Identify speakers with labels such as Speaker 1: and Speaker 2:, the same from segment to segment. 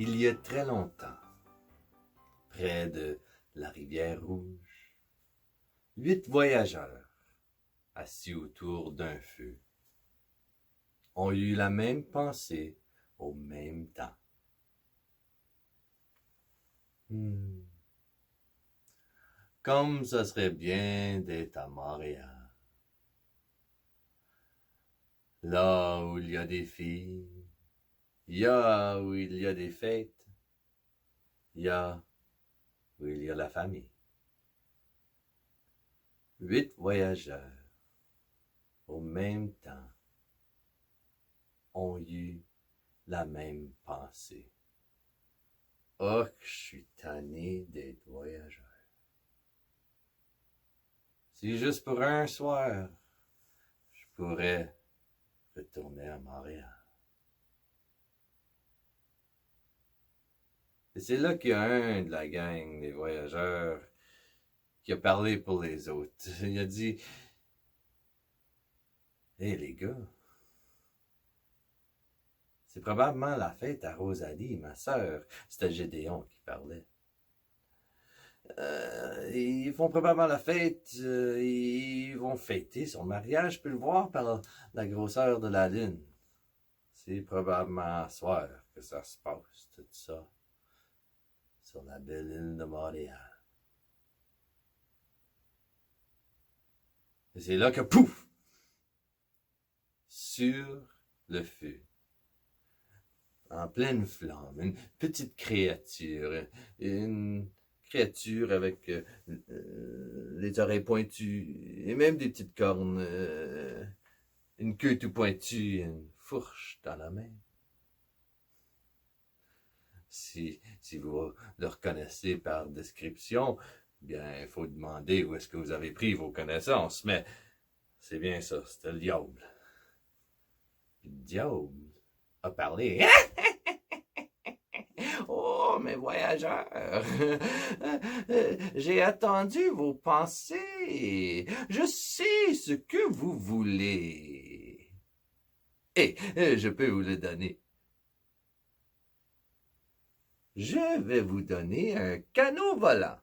Speaker 1: il y a très longtemps, près de la rivière Rouge, 8 voyageurs, assis autour d'un feu, ont eu la même pensée au même temps. Comme ça serait bien d'être à Montréal. Là où il y a des filles, il y a où il y a des fêtes, il y a où il y a la famille. 8 voyageurs, au même temps, ont eu la même pensée. Oh, que je suis tanné d'être voyageur. Si juste pour un soir, je pourrais retourner à Montréal. Et c'est là qu'il y a un de la gang des voyageurs qui a parlé pour les autres. Il a dit, « Hey les gars, c'est probablement la fête à Rosalie, ma sœur. » C'était Gédéon qui parlait. Ils font probablement la fête, ils vont fêter son mariage, je peux le voir par la grosseur de la lune. C'est probablement à soir que ça se passe, tout ça, sur la belle île de Montréal. Et c'est là que, pouf, sur le feu, en pleine flamme, une petite créature, une créature avec les oreilles pointues et même des petites cornes, une queue tout pointue, une fourche dans la main. Si vous le reconnaissez par description, bien, il faut demander où est-ce que vous avez pris vos connaissances, mais c'est bien ça, c'était le diable. Le diable a parlé. Oh, mes voyageurs, j'ai attendu vos pensées. Je sais ce que vous voulez. Et je peux vous le donner. Je vais vous donner un canot volant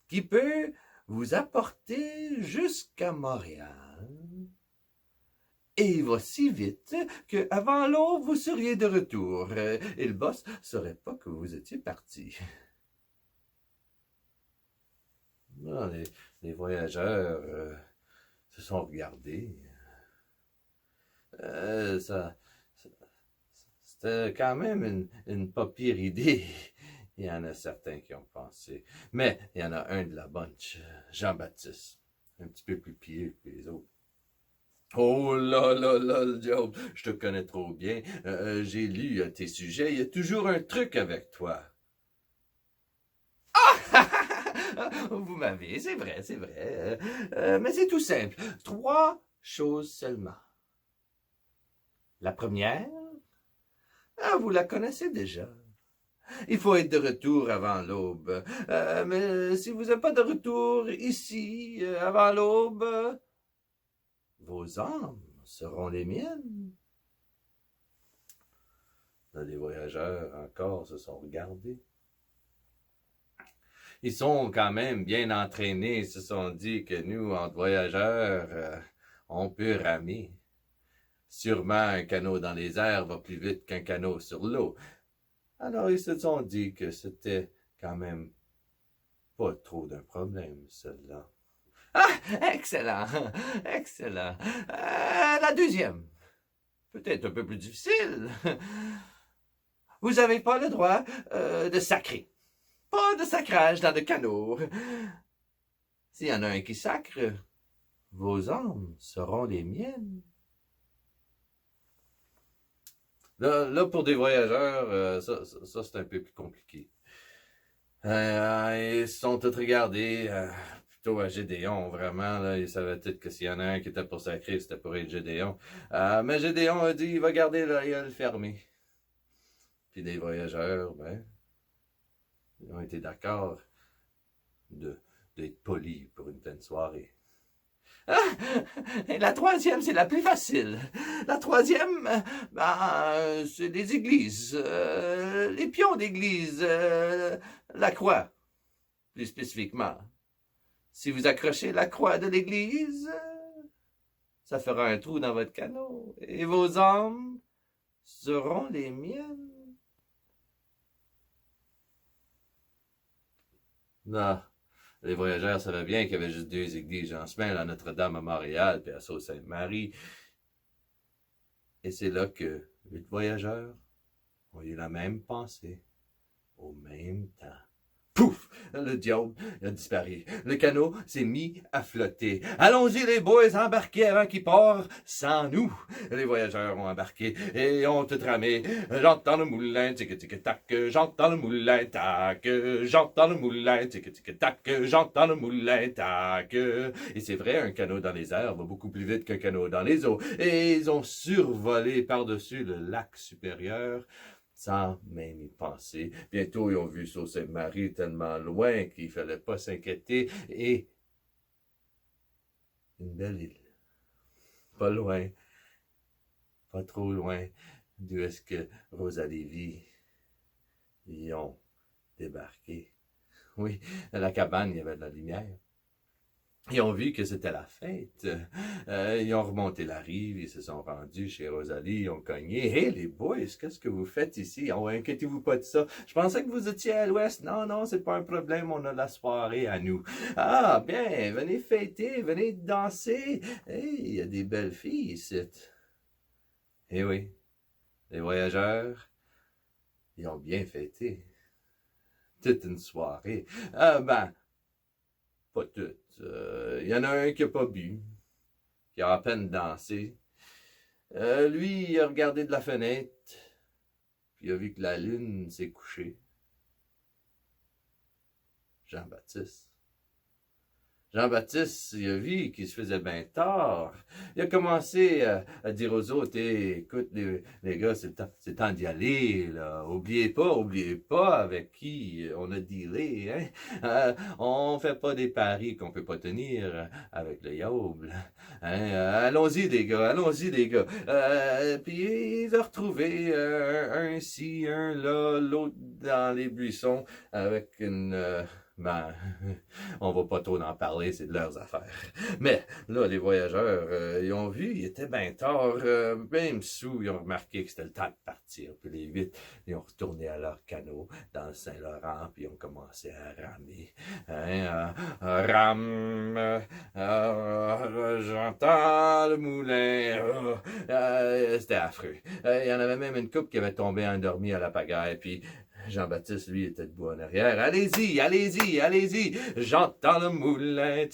Speaker 1: qui peut vous apporter jusqu'à Montréal. Et il va si vite qu'avant l'aube, vous seriez de retour. Et le boss ne saurait pas que vous étiez parti. Là, les voyageurs se sont regardés. C'était quand même une pas pire idée. Il y en a certains qui ont pensé. Mais il y en a un de la bunch, Jean-Baptiste, un petit peu plus pieux que les autres. Oh là là là, le diable, je te connais trop bien. J'ai lu tes sujets, il y a toujours un truc avec toi. Ah! Vous m'avez, c'est vrai, c'est vrai. Mais c'est tout simple. 3 choses seulement. La première, vous la connaissez déjà. Il faut être de retour avant l'aube. Mais si vous n'êtes pas de retour ici avant l'aube, vos âmes seront les miennes. Là, les voyageurs encore se sont regardés. Ils sont quand même bien entraînés. Ils se sont dit que nous, entre voyageurs, on peut ramer. Sûrement, un canot dans les airs va plus vite qu'un canot sur l'eau. Alors, ils se sont dit que c'était quand même pas trop d'un problème, cela. Ah, excellent, excellent. La deuxième, peut-être un peu plus difficile. Vous n'avez pas le droit de sacrer. Pas de sacrage dans le canot. S'il y en a un qui sacre, vos âmes seront les miennes. Là pour des voyageurs, ça c'est un peu plus compliqué. Ils se sont tous regardés, plutôt à Gédéon, vraiment, là, ils savaient tous que s'il y en a un qui était pour sacrer, c'était pour être Gédéon. Mais Gédéon a dit, il va garder l'œil fermé. Puis des voyageurs, ben, ils ont été d'accord d'être polis pour une pleine soirée. Ah, et la troisième, c'est la plus facile. La troisième, c'est les églises, les pions d'église, la croix, plus spécifiquement. Si vous accrochez la croix de l'église, ça fera un trou dans votre canot, et vos âmes seront les miennes. Non. Les voyageurs savaient bien qu'il y avait juste deux églises en semaine, à Notre-Dame à Montréal puis à Sault-Sainte-Marie. Et c'est là que 8 voyageurs ont eu la même pensée au même temps. Pouf! Le diable a disparu. Le canot s'est mis à flotter. Allons-y, les boys, embarquez avant qu'il part sans nous. Les voyageurs ont embarqué et ont tout ramé. J'entends le moulin, tic-tic-tac, j'entends le moulin, tac, j'entends le moulin, tic-tic-tac, j'entends le moulin, tac. Et c'est vrai, un canot dans les airs va beaucoup plus vite qu'un canot dans les eaux. Et ils ont survolé par-dessus le lac supérieur, sans même y penser. Bientôt, ils ont vu Sault-Sainte-Marie tellement loin qu'il ne fallait pas s'inquiéter. Et une belle île, pas loin, pas trop loin d'où est-ce que Rosalie vit. Ils ont débarqué. Oui, à la cabane, il y avait de la lumière. Ils ont vu que c'était la fête. Ils ont remonté la rive, ils se sont rendus chez Rosalie, ils ont cogné. « Hey les boys, qu'est-ce que vous faites ici? Oh, inquiétez-vous pas de ça. Je pensais que vous étiez à l'ouest. Non, non, c'est pas un problème, on a la soirée à nous. Ah, bien, venez fêter, venez danser. Hey, il y a des belles filles ici. » Eh oui, les voyageurs, ils ont bien fêté. Toute une soirée. Pas toutes. Y en a un qui a pas bu, qui a à peine dansé. Lui, il a regardé de la fenêtre, puis il a vu que la lune s'est couchée. Jean-Baptiste. Jean-Baptiste, il a vu qu'il se faisait bien tard. Il a commencé à dire aux autres, hey, écoute, les gars, c'est le temps d'y aller, là. Oubliez pas avec qui on a dealé, hein. On fait pas des paris qu'on peut pas tenir avec le Yoble. Hein? Allons-y, les gars, allons-y, les gars. Puis il a retrouvé un ici, un là, l'autre dans les buissons, avec une... on va pas trop en parler, c'est de leurs affaires. Mais là, les voyageurs, ils ont vu, il était bien tard, même sous, ils ont remarqué que c'était le temps de partir. Puis les 8, ils ont retourné à leur canot dans le Saint-Laurent, puis ils ont commencé à ramer. Hein, j'entends le moulin. C'était affreux. Il y en avait même une couple qui avait tombé endormie à la pagaille, puis Jean-Baptiste, lui, était debout en arrière. Allez-y, allez-y, allez-y. J'entends le moulin.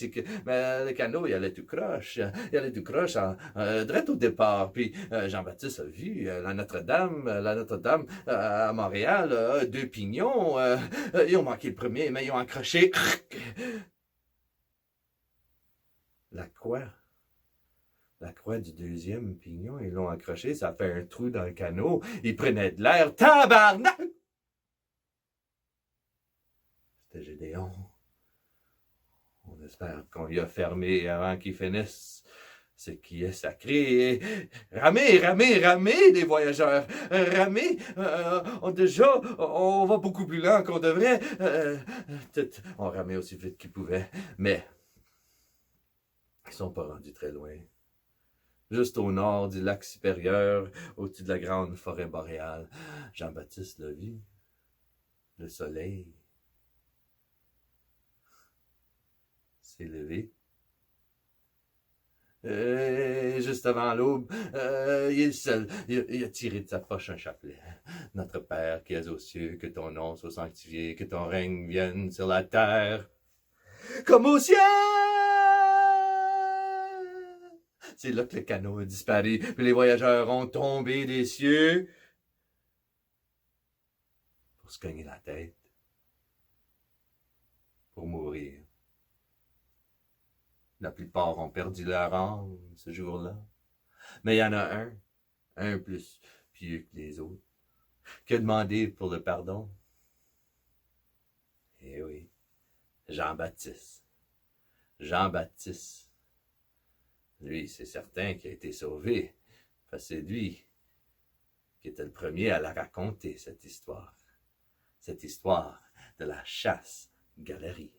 Speaker 1: Mais le canot, il allait tout croche. Il allait tout croche, direct au départ. Puis Jean-Baptiste a vu la Notre-Dame à Montréal, 2 pignons. Ils ont manqué le premier, mais ils ont accroché. La croix. La croix du 2e pignon, ils l'ont accroché. Ça fait un trou dans le canot. Ils prenaient de l'air. Tabarnak! C'était Gédéon. On espère qu'on lui a fermé avant qu'il finisse ce qui est sacré. Ramez, ramez, ramez, les voyageurs. Ramez. Déjà, on va beaucoup plus lent qu'on devrait. On ramait aussi vite qu'ils pouvaient. Mais ils sont pas rendus très loin. Juste au nord du lac supérieur, au-dessus de la grande forêt boréale. Jean-Baptiste l'a vu. Le soleil s'est levé. Juste avant l'aube, il est seul. Il a tiré de sa poche un chapelet. Notre Père qui es aux cieux, que ton nom soit sanctifié, que ton règne vienne sur la terre, comme au ciel. C'est là que le canot a disparu, puis les voyageurs ont tombé des cieux pour se cogner la tête, pour mourir. La plupart ont perdu leur âme ce jour-là. Mais il y en a un plus pieux que les autres, qui a demandé pour le pardon. Eh oui, Jean-Baptiste. Jean-Baptiste. Lui, c'est certain qu'il a été sauvé, parce que c'est lui qui était le premier à la raconter, cette histoire. Cette histoire de la chasse-galerie.